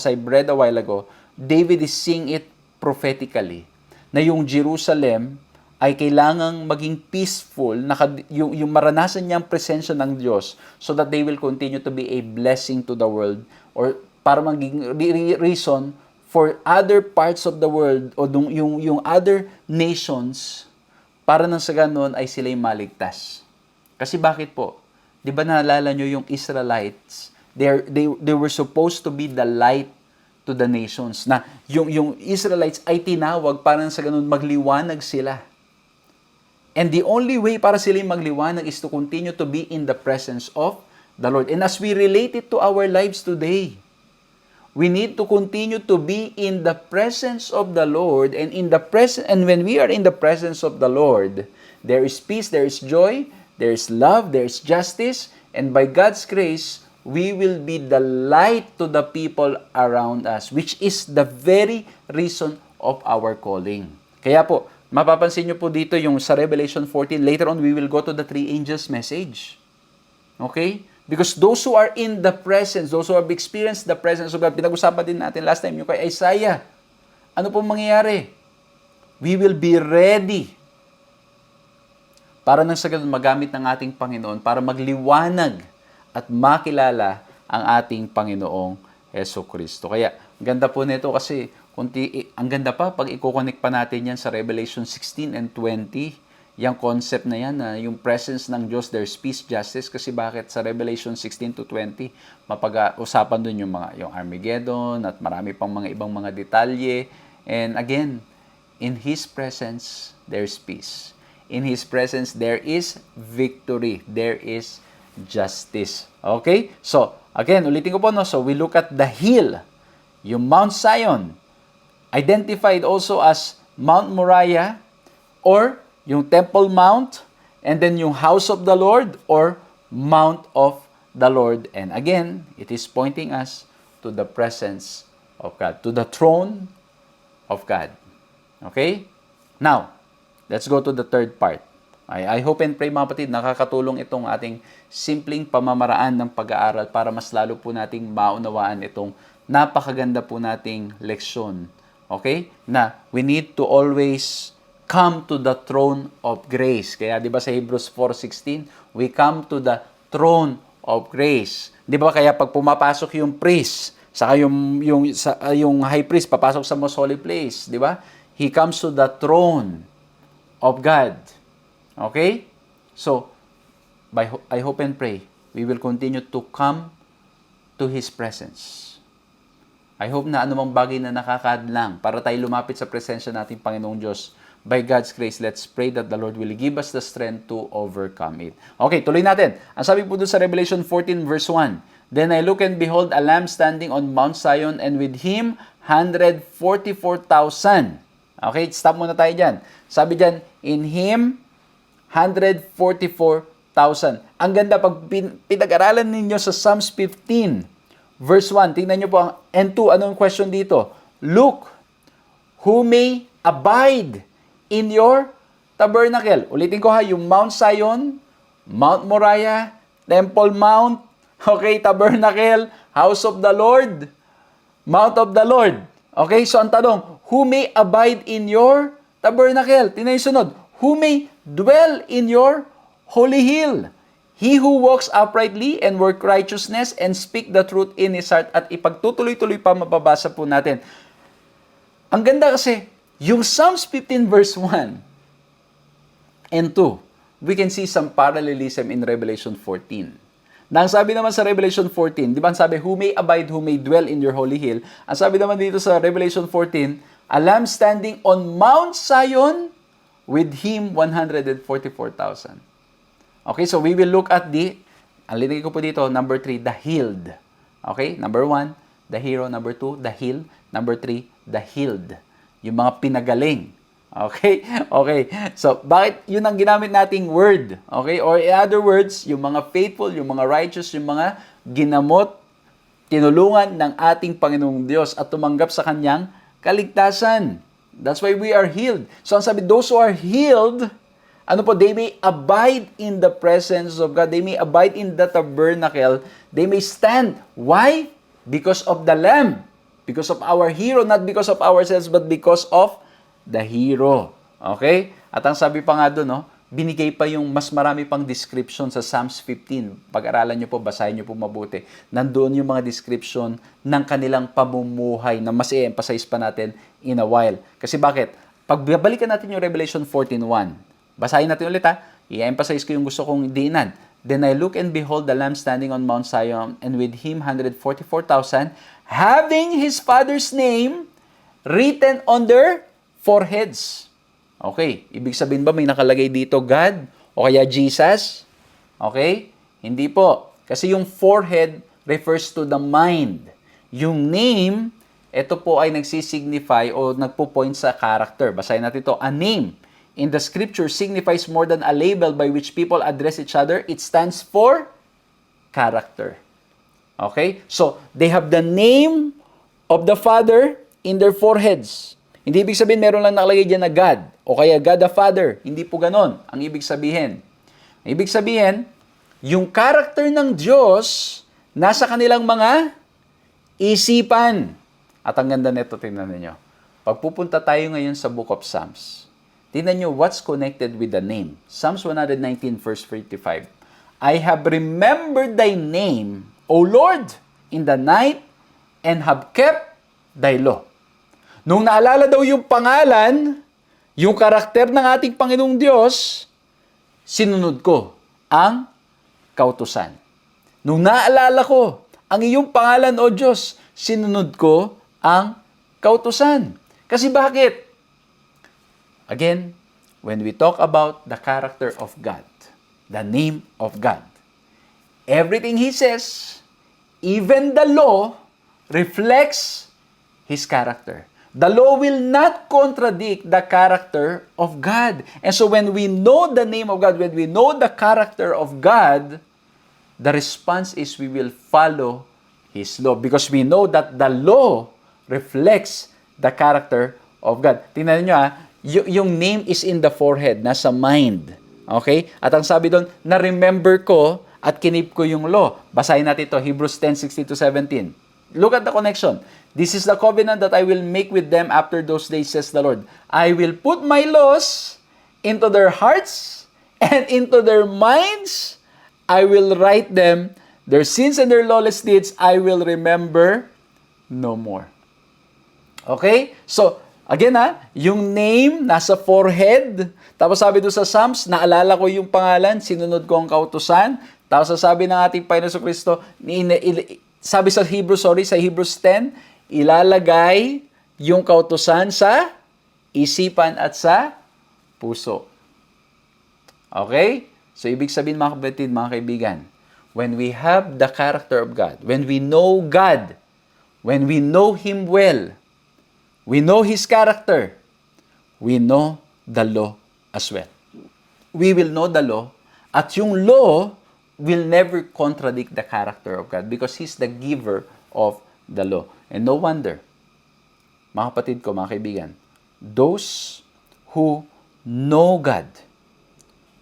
I read a while ago, David is seeing it prophetically. Na yung Jerusalem ay kailangang maging peaceful, yung maranasan niya ang presensya ng Diyos so that they will continue to be a blessing to the world, or para maging reason for other parts of the world o yung other nations, para nang sa ganun ay sila'y maligtas. Kasi bakit po? Di ba naalala nyo yung Israelites? They were supposed to be the light to the nations. Na yung Israelites ay tinawag para nang sa ganun magliwanag sila. And the only way para sila'y magliwanag is to continue to be in the presence of the Lord. And as we relate it to our lives today, we need to continue to be in the presence of the Lord, and when we are in the presence of the Lord, there is peace, there is joy, there is love, there is justice, and by God's grace, we will be the light to the people around us, which is the very reason of our calling. Kaya po, mapapansin nyo po dito yung sa Revelation 14, later on we will go to the three angels message. Okay? Because those who are in the presence, those who have experienced the presence of God, pinag-usapan din natin last time yung kay Isaiah. Ano po mangyayari? We will be ready para nang sa ganun magamit ng ating Panginoon para magliwanag at makilala ang ating Panginoong Jesucristo. Kaya, ganda po nito kasi ang ganda pa pag i-connect pa natin yan sa Revelation 16 and 20. Yung concept na yan, na yung presence ng Diyos, there's peace, justice. Kasi bakit sa Revelation 16 to 20, mapag-usapan dun yung Armageddon at marami pang mga ibang mga detalye. And again, in His presence, there's peace. In His presence, there is victory. There is justice. Okay? So, again, ulitin ko po, so we look at the hill, yung Mount Zion, identified also as Mount Moriah, or yung Temple Mount, and then yung House of the Lord, or Mount of the Lord. And again, it is pointing us to the presence of God, to the throne of God. Okay? Now, let's go to the third part. I hope and pray mga kapatid, nakakatulong itong ating simpleng pamamaraan ng pag-aaral para mas lalo po nating maunawaan itong napakaganda po nating leksyon. Okay? Na we need to always come to the throne of grace. Kaya 'di ba sa Hebrews 4:16, we come to the throne of grace. 'Di ba kaya pag pumapasok yung priest, saka yung high priest papasok sa most holy place, 'di ba? He comes to the throne of God. Okay? So, I hope and pray we will continue to come to His presence. I hope na anumang bagay na nakakadlang para tayo lumapit sa presensya nating Panginoong Diyos. By God's grace, let's pray that the Lord will give us the strength to overcome it. Okay, tuloy natin. Ang sabi po doon sa Revelation 14 verse 1, Then I look and behold a lamb standing on Mount Zion, and with him 144,000. Okay, stop muna tayo dyan. Sabi dyan, in him 144,000. Ang ganda pag pinag-aralan ninyo sa Psalms 15, verse 1. Tingnan nyo po ang and 2. Anong question dito? Look, who may abide in your tabernacle. Ulitin ko ha, yung Mount Zion, Mount Moriah, Temple Mount, okay, tabernacle, house of the Lord, Mount of the Lord. Okay, so ang tanong, who may abide in your tabernacle? Tingnan yung sunod. Who may dwell in your holy hill? He who walks uprightly and work righteousness and speak the truth in his heart. At ipagtutuloy-tuloy pa mababasa po natin. Ang ganda kasi, yung Psalms 15 verse 1 and 2, we can see some parallelism in Revelation 14. Nang sabi naman sa Revelation 14, di ba ang sabi, who may abide, who may dwell in your holy hill? Ang sabi naman dito sa Revelation 14, a lamb standing on Mount Zion, with him 144,000. Okay, so we will look at ang linigay ko po dito, number 3, the healed. Okay, number 1, the hero. Number 2, the healed. Number 3, the healed. Yung mga pinagaling. Okay? Okay. So, bakit yun ang ginamit nating word? Okay? Or in other words, yung mga faithful, yung mga righteous, yung mga ginamot, tinulungan ng ating Panginoong Diyos at tumanggap sa kanyang kaligtasan. That's why we are healed. So, ang sabi, those who are healed, they may abide in the presence of God. They may abide in the tabernacle. They may stand. Why? Because of the Lamb. Because of our hero, not because of ourselves, but because of the hero. Okay? At ang sabi pa nga doon, binigay pa yung mas marami pang description sa Psalms 15. Pag-aralan nyo po, basahin nyo po mabuti. Nandoon yung mga description ng kanilang pamumuhay na mas i-emphasize pa natin in a while. Kasi bakit? Pag babalikan natin yung Revelation 14:1, basahin natin ulit ha. I-emphasize ko yung gusto kong diinan. Then I look and behold the Lamb standing on Mount Zion, and with him 144,000, having his Father's name written on their foreheads. Okay, ibig sabihin ba may nakalagay dito God o kaya Jesus? Okay? Hindi po. Kasi yung forehead refers to the mind. Yung name, ito po ay nagsisignify o nagpo-point sa character. Basahin natin ito. A name in the scripture signifies more than a label by which people address each other. It stands for character. Okay? So, they have the name of the Father in their foreheads. Hindi ibig sabihin meron lang nakalagay dyan na God o kaya God the Father. Hindi po ganon ang ibig sabihin. Ang ibig sabihin, yung character ng Diyos nasa kanilang mga isipan. At ang ganda nito, tingnan niyo. Pag pupunta tayo ngayon sa Book of Psalms, tingnan niyo what's connected with the name. Psalms 119 verse 35. I have remembered thy name, O Lord, in the night, and have kept thy law. Nung naalala daw yung pangalan, yung karakter ng ating Panginoong Diyos, sinunod ko ang kautusan. Nung naalala ko ang iyong pangalan, O Diyos, sinunod ko ang kautusan. Kasi bakit? Again, when we talk about the character of God, the name of God, everything He says, even the law, reflects His character. The law will not contradict the character of God. And so when we know the name of God, when we know the character of God, the response is we will follow His law because we know that the law reflects the character of God. Tingnan niyo yung name is in the forehead, nasa mind. Okay? At ang sabi doon, na-remember ko at kinip ko yung law. Basahin natin ito, Hebrews 10:16-17. Look at the connection. This is the covenant that I will make with them after those days, says the Lord. I will put my laws into their hearts and into their minds. I will write them. Their sins and their lawless deeds I will remember no more. Okay? So, again yung name nasa forehead. Tapos sabi doon sa Psalms, naalala ko yung pangalan, sinunod ko ang kautusan. Tapos sabi ng ating Panginoon Kristo, sabi sa Hebrews 10, ilalagay yung kautusan sa isipan at sa puso. Okay? So, ibig sabihin mga kapatid, mga kaibigan, when we have the character of God, when we know God, when we know Him well, we know His character, we know the law as well. We will know the law, at yung law will never contradict the character of God because He's the giver of the law. And no wonder, mga kapatid ko, mga kaibigan, those who know God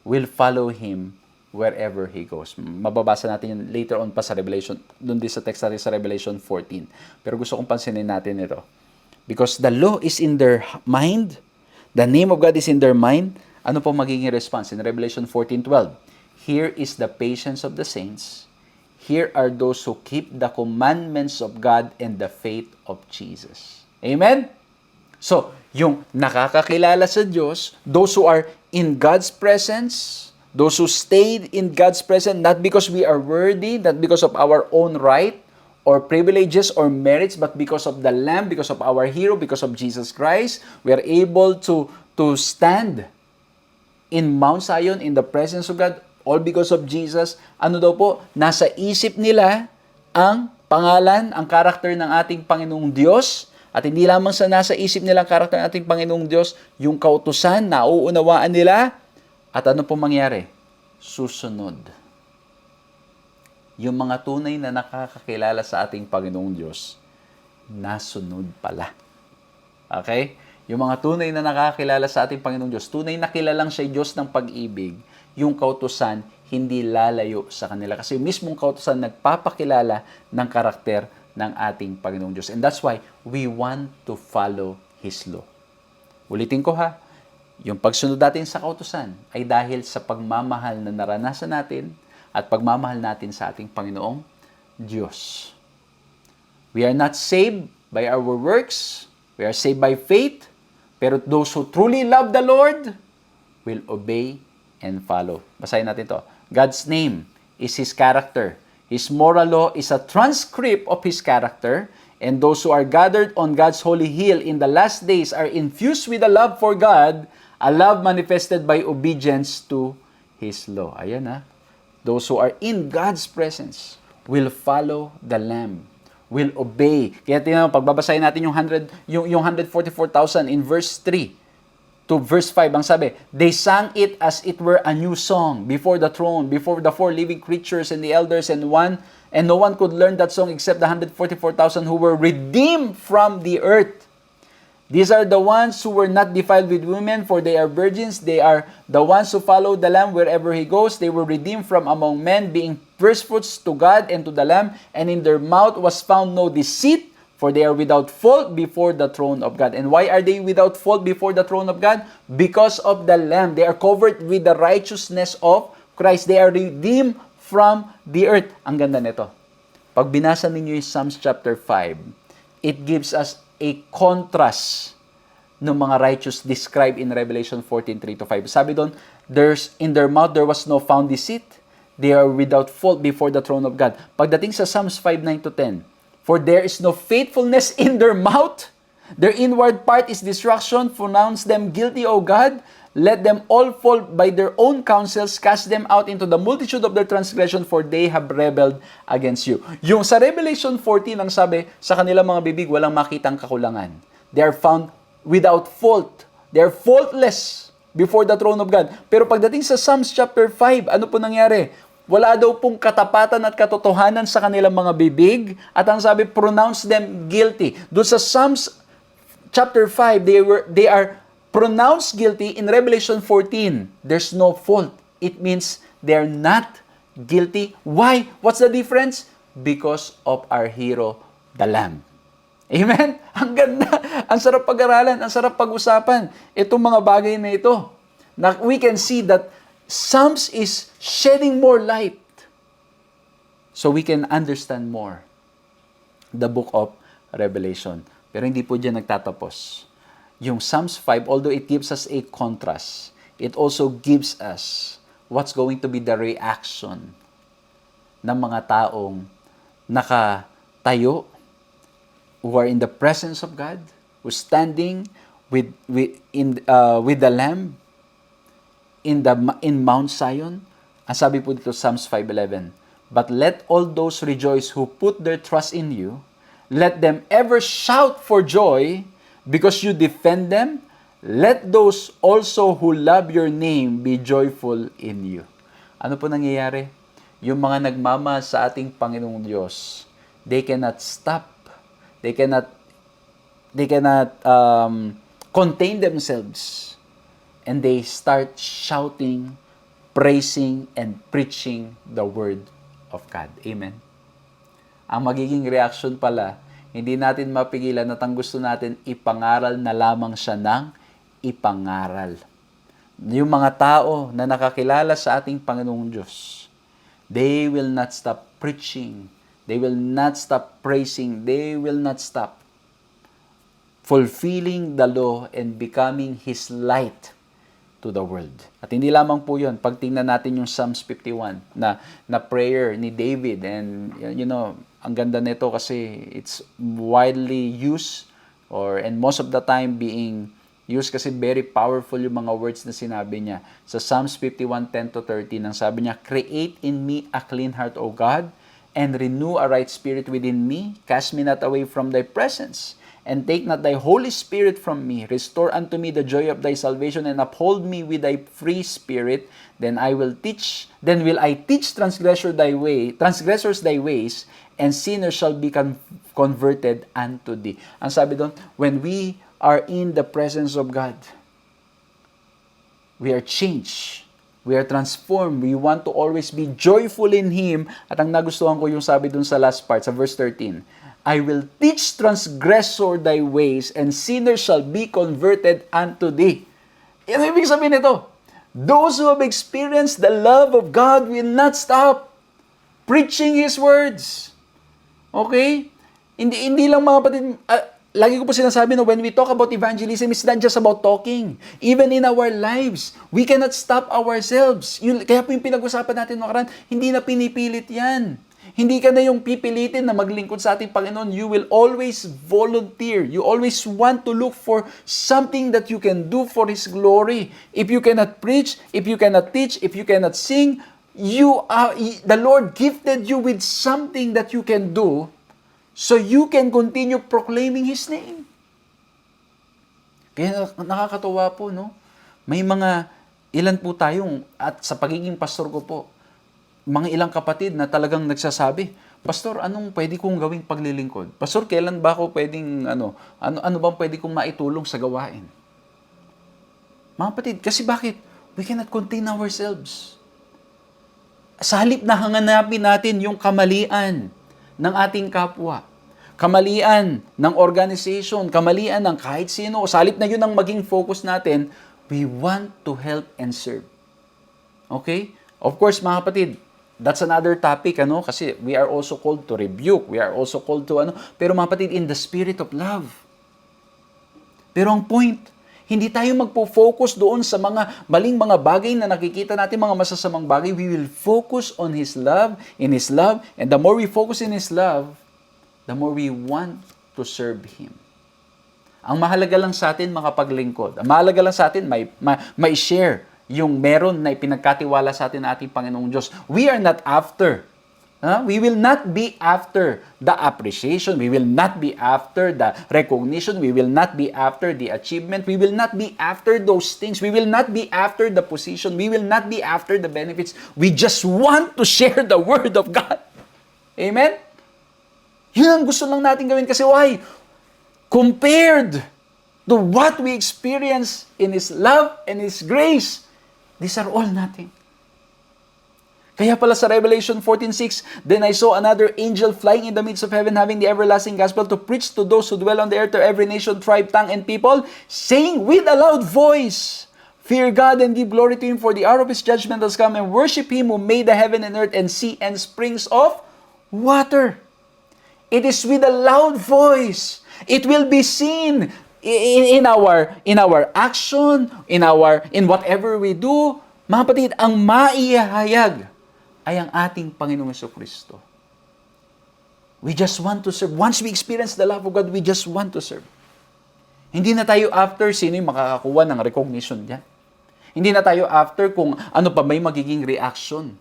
will follow Him wherever He goes. Mababasa natin yun later on pa sa Revelation, doon din sa text natin sa Revelation 14. Pero gusto kong pansinin natin ito. Because the law is in their mind, the name of God is in their mind, ano po magiging response? In Revelation 14:12, here is the patience of the saints. Here are those who keep the commandments of God and the faith of Jesus. Amen? So, yung nakakakilala sa Diyos, those who are in God's presence, those who stayed in God's presence, not because we are worthy, not because of our own right, or privileges or merits, but because of the Lamb, because of our hero, because of Jesus Christ, we are able to stand in Mount Zion in the presence of God, all because of Jesus. Ano daw po? Nasa isip nila ang pangalan, ang karakter ng ating Panginoong Diyos. At hindi lamang sa nasa isip nila ang karakter ng ating Panginoong Diyos, yung kautusan, nauunawaan nila. At ano po mangyari? Susunod. Yung mga tunay na nakakakilala sa ating Panginoong Diyos, nasunod pala. Okay? Yung mga tunay na nakakakilala sa ating Panginoong Diyos, tunay na kilalang siya Diyos ng pag-ibig, yung kautusan hindi lalayo sa kanila. Kasi yung mismong kautusan nagpapakilala ng karakter ng ating Panginoong Diyos. And that's why we want to follow His law. Ulitin ko yung pagsunod natin sa kautusan ay dahil sa pagmamahal na naranasan natin at pagmamahal natin sa ating Panginoong Diyos. We are not saved by our works. We are saved by faith. Pero those who truly love the Lord will obey and follow. Basahin natin to. God's name is His character. His moral law is a transcript of His character. And those who are gathered on God's holy hill in the last days are infused with a love for God, a love manifested by obedience to His law. Ayan Those who are in God's presence will follow the Lamb, will obey. Kaya tingnan mo, pagbabasahin natin yung 144,000 in verse 3 to verse 5, ang sabi, they sang it as it were a new song before the throne, before the four living creatures and the elders, and no one could learn that song except the 144,000 who were redeemed from the earth. These are the ones who were not defiled with women, for they are virgins. They are the ones who follow the Lamb wherever He goes. They were redeemed from among men, being firstfruits to God and to the Lamb. And in their mouth was found no deceit, for they are without fault before the throne of God. And why are they without fault before the throne of God? Because of the Lamb. They are covered with the righteousness of Christ. They are redeemed from the earth. Ang ganda nito. Pag binasa ninyo yung Psalms chapter 5, it gives us a contrast ng mga righteous described in Revelation 14:3-5. Sabi doon, in their mouth there was no found deceit. They are without fault before the throne of God. Pagdating sa Psalms 5:9-10, for there is no faithfulness in their mouth. Their inward part is destruction. Pronounce them guilty, O God. Let them all fall by their own counsels. Cast them out into the multitude of their transgression, for they have rebelled against you. Yung sa Revelation 14, ang sabi, sa kanilang mga bibig, walang makitang kakulangan. They are found without fault. They are faultless before the throne of God. Pero pagdating sa Psalms chapter 5, ano po nangyari? Wala daw pong katapatan at katotohanan sa kanilang mga bibig. At ang sabi, pronounce them guilty. Doon sa Psalms chapter 5, they are pronounced guilty in Revelation 14, there's no fault. It means they're not guilty. Why? What's the difference? Because of our hero, the Lamb. Amen? Ang ganda. Ang sarap pag-aralan. Ang sarap pag-usapan. Itong mga bagay na ito. Na we can see that Psalms is shedding more light. So we can understand more the book of Revelation. Pero hindi po dyan nagtatapos. Yung Psalms 5, although it gives us a contrast, it also gives us what's going to be the reaction ng mga taong nakatayo, who are in the presence of God, who standing with the Lamb in Mount Zion. Ang sabi po dito, Psalms 5:11, "But let all those rejoice who put their trust in you. Let them ever shout for joy because you defend them. Let those also who love your name be joyful in you." Ano po nangyayari? Yung mga nagmamahal sa ating Panginoong Diyos, they cannot stop. They cannot contain themselves. And they start shouting, praising, and preaching the Word of God. Amen. Ang magiging reaction pala, hindi natin mapigilan at ang gusto natin ipangaral na lamang siya ng ipangaral. Yung mga tao na nakakilala sa ating Panginoong Diyos, they will not stop preaching. They will not stop praising. They will not stop fulfilling the law and becoming His light to the world. At hindi lamang po yun. Pag tingnan natin yung Psalms 51 na prayer ni David, and ang ganda nito kasi it's widely used and most of the time being used kasi very powerful yung mga words na sinabi niya. Sa Psalms 51:10-13, ang sabi niya, "Create in me a clean heart, O God, and renew a right spirit within me. Cast me not away from thy presence, and take not thy Holy Spirit from me. Restore unto me the joy of thy salvation, and uphold me with thy free spirit. Then will I teach transgressors thy ways, and sinners shall be converted unto thee." Ang sabi doon, when we are in the presence of God, we are changed. We are transformed. We want to always be joyful in Him. At ang nagustuhan ko yung sabi dun sa last part, sa verse 13, "I will teach transgressor thy ways, and sinners shall be converted unto thee." Ano ibig sabihin nito? Those who have experienced the love of God will not stop preaching His words. Okay? Hindi lang mga kapatid, lagi ko po sinasabi na when we talk about evangelism, it's not just about talking. Even in our lives, we cannot stop ourselves. Kaya po yung pinag-usapan natin nakaraan, hindi na pinipilit yan. Hindi ka na yung pipilitin na maglingkod sa ating Panginoon. You will always volunteer. You always want to look for something that you can do for His glory. If you cannot preach, if you cannot teach, if you cannot sing, the Lord gifted you with something that you can do so you can continue proclaiming His name. Kaya nakakatuwa po, no? May ilan po tayong, at sa pagiging pastor ko po, mga ilang kapatid na talagang nagsasabi, "Pastor, anong pwede kong gawing paglilingkod? Pastor, kailan ba ako pwedeng, ano bang pwede kong maitulong sa gawain?" Mga kapatid, kasi bakit? We cannot contain ourselves. Sa halip na hanganapin natin yung kamalian ng ating kapwa, kamalian ng organization, kamalian ng kahit sino, sa halip na yun ang maging focus natin, we want to help and serve. Okay? Of course, mga kapatid, that's another topic, kasi we are also called to rebuke, we are also called to, pero mga kapatid, in the spirit of love. Pero ang point, hindi tayo magpo-focus doon sa mga maling mga bagay na nakikita natin, mga masasamang bagay. We will focus on His love, in His love, and the more we focus in His love, the more we want to serve Him. Ang mahalaga lang sa atin, makapaglingkod. Ang mahalaga lang sa atin, may share yung meron na ipinagkatiwala sa atin na ating Panginoong Diyos. We are not after. We will not be after the appreciation. We will not be after the recognition. We will not be after the achievement. We will not be after those things. We will not be after the position. We will not be after the benefits. We just want to share the Word of God. Amen? Yun ang gusto lang natin gawin kasi why? Compared to what we experience in His love and His grace, these are all nothing. Kaya pala sa Revelation 14:6, then I saw another angel flying in the midst of heaven, having the everlasting gospel to preach to those who dwell on the earth, to every nation, tribe, tongue, and people, saying with a loud voice, fear God and give glory to Him, for the hour of His judgment has come, and worship Him who made the heaven and earth and sea and springs of water. It is with a loud voice. It will be seen in our action, in whatever we do. Mga kapatid, ang maihahayag ay ang ating Panginoong Jesucristo. We just want to serve. Once we experience the love of God, we just want to serve. Hindi na tayo after sino yung makakakuha ng recognition diyan. Hindi na tayo after kung ano pa may magiging reaction.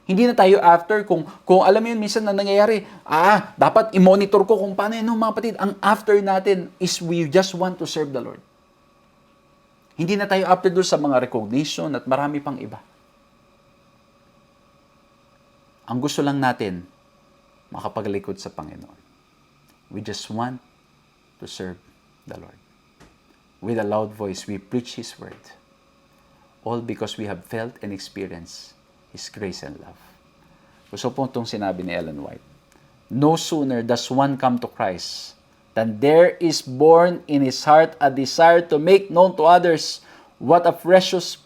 Hindi na tayo after kung alam mo yun, minsan na nangyayari, dapat i-monitor ko kung paano yun, mga kapatid. Ang after natin is we just want to serve the Lord. Hindi na tayo after doon sa mga recognition at marami pang iba. Ang gusto lang natin, makapaglikod sa Panginoon. We just want to serve the Lord. With a loud voice, we preach His word. All because we have felt and experienced His grace and love. Gusto po itong sinabi ni Ellen White. No sooner does one come to Christ than there is born in his heart a desire to make known to others what a precious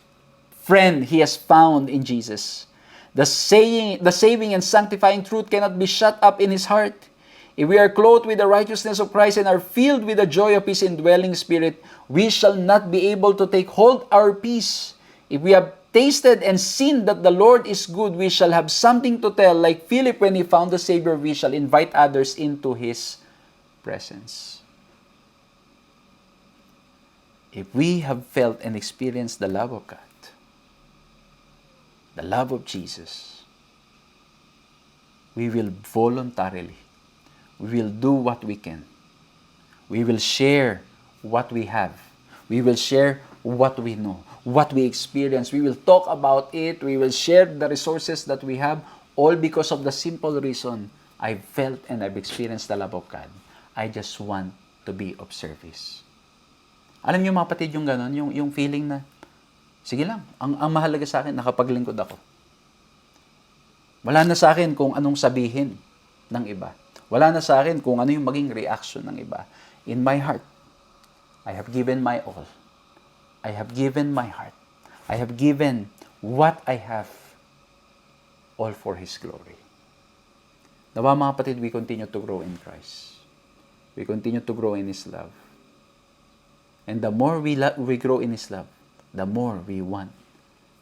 friend he has found in Jesus. The saving and sanctifying truth cannot be shut up in his heart. If we are clothed with the righteousness of Christ and are filled with the joy of His indwelling Spirit, we shall not be able to take hold our peace. If we have tasted and seen that the Lord is good, we shall have something to tell. Like Philip when he found the Savior, we shall invite others into His presence. If we have felt and experienced the love of God, the love of Jesus, we will voluntarily, we will do what we can. We will share what we have. We will share what we know, what we experience. We will talk about it. We will share the resources that we have, all because of the simple reason I've felt and I've experienced the love of God. I just want to be of service. Alam niyo mga kapatid, yung gano'n, yung feeling na, sige lang, ang mahalaga sa akin, nakapaglingkod ako. Wala na sa akin kung anong sabihin ng iba. Wala na sa akin kung ano yung maging reaction ng iba. In my heart, I have given my all. I have given my heart. I have given what I have, all for His glory. Nawa mga kapatid, we continue to grow in Christ. We continue to grow in His love. And the more we grow in His love, the more we want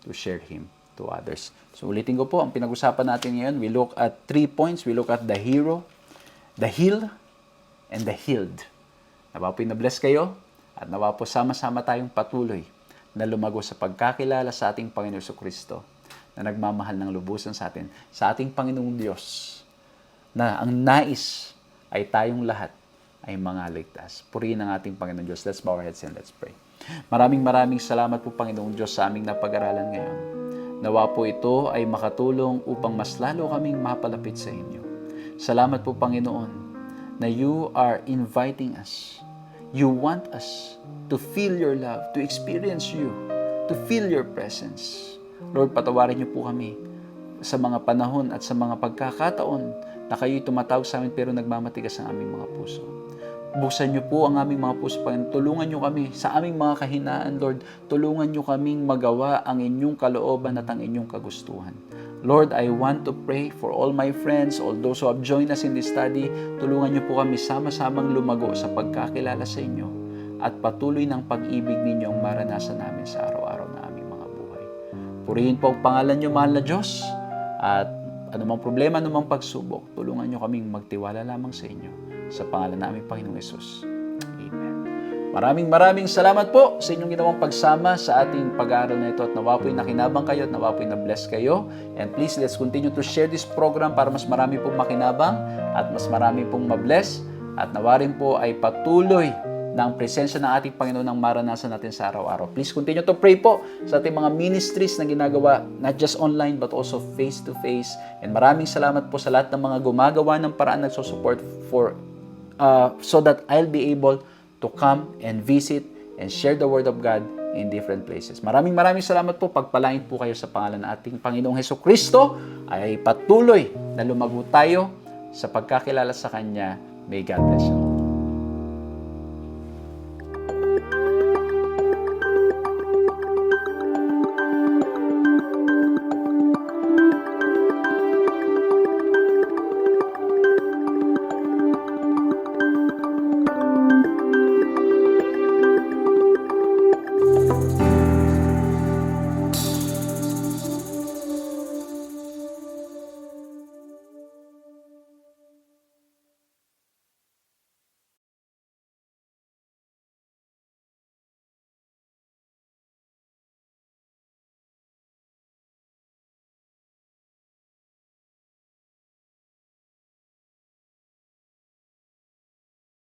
to share Him to others. So ulitin ko po, ang pinag-usapan natin ngayon, we look at 3 points. We look at the hero, the heal, and the healed. Nawa po na-bless kayo, at nawa po sama-sama tayong patuloy na lumago sa pagkakilala sa ating Panginoon Jesucristo na nagmamahal ng lubusan sa atin, sa ating Panginoong Diyos, na ang nais ay tayong lahat ay mga ligtas. Purihin ang ating Panginoon Diyos. Let's bow our heads and let's pray. Maraming salamat po Panginoong Diyos sa aming napag-aralan ngayon. Nawa po ito ay makatulong upang mas lalo kaming mapalapit sa inyo. Salamat po Panginoon na you are inviting us. You want us to feel your love, to experience you, to feel your presence. Lord, patawarin niyo po kami sa mga panahon at sa mga pagkakataon na kayo'y tumatawag sa amin pero nagmamatigas ang aming mga puso. Buksan niyo po ang aming mga puso, Panginoon. Tulungan niyo kami sa aming mga kahinaan, Lord. Tulungan niyo kaming magawa ang inyong kalooban at ang inyong kagustuhan. Lord, I want to pray for all my friends, all those who have joined us in this study. Tulungan niyo po kami sama-samang lumago sa pagkakilala sa inyo at patuloy ng pag-ibig ninyong maranasan namin sa araw-araw na aming mga buhay. Purihin po ang pangalan niyo, mahal na Diyos, at anumang problema, anumang pagsubok, tulungan niyo kaming magtiwala lamang sa inyo. Sa pangalan namin, Panginoong Yesus. Amen. Maraming salamat po sa inyong ginawang pagsama sa ating pag-aaral na ito at nawa po'y nakinabang kayo at nawa po'y na-bless kayo. And please, let's continue to share this program para mas marami pong makinabang at mas marami pong ma-bless at nawa rin po ay patuloy ng presensya ng ating Panginoon ang maranasan natin sa araw-araw. Please continue to pray po sa ating mga ministries na ginagawa, not just online but also face-to-face. And maraming salamat po sa lahat ng mga gumagawa ng paraan nagsusupport for so that I'll be able to come and visit and share the Word of God in different places. Maraming salamat po. Pagpalain po kayo sa pangalan ng ating Panginoong Hesukristo ay patuloy na lumago tayo sa pagkakilala sa Kanya. May God bless you.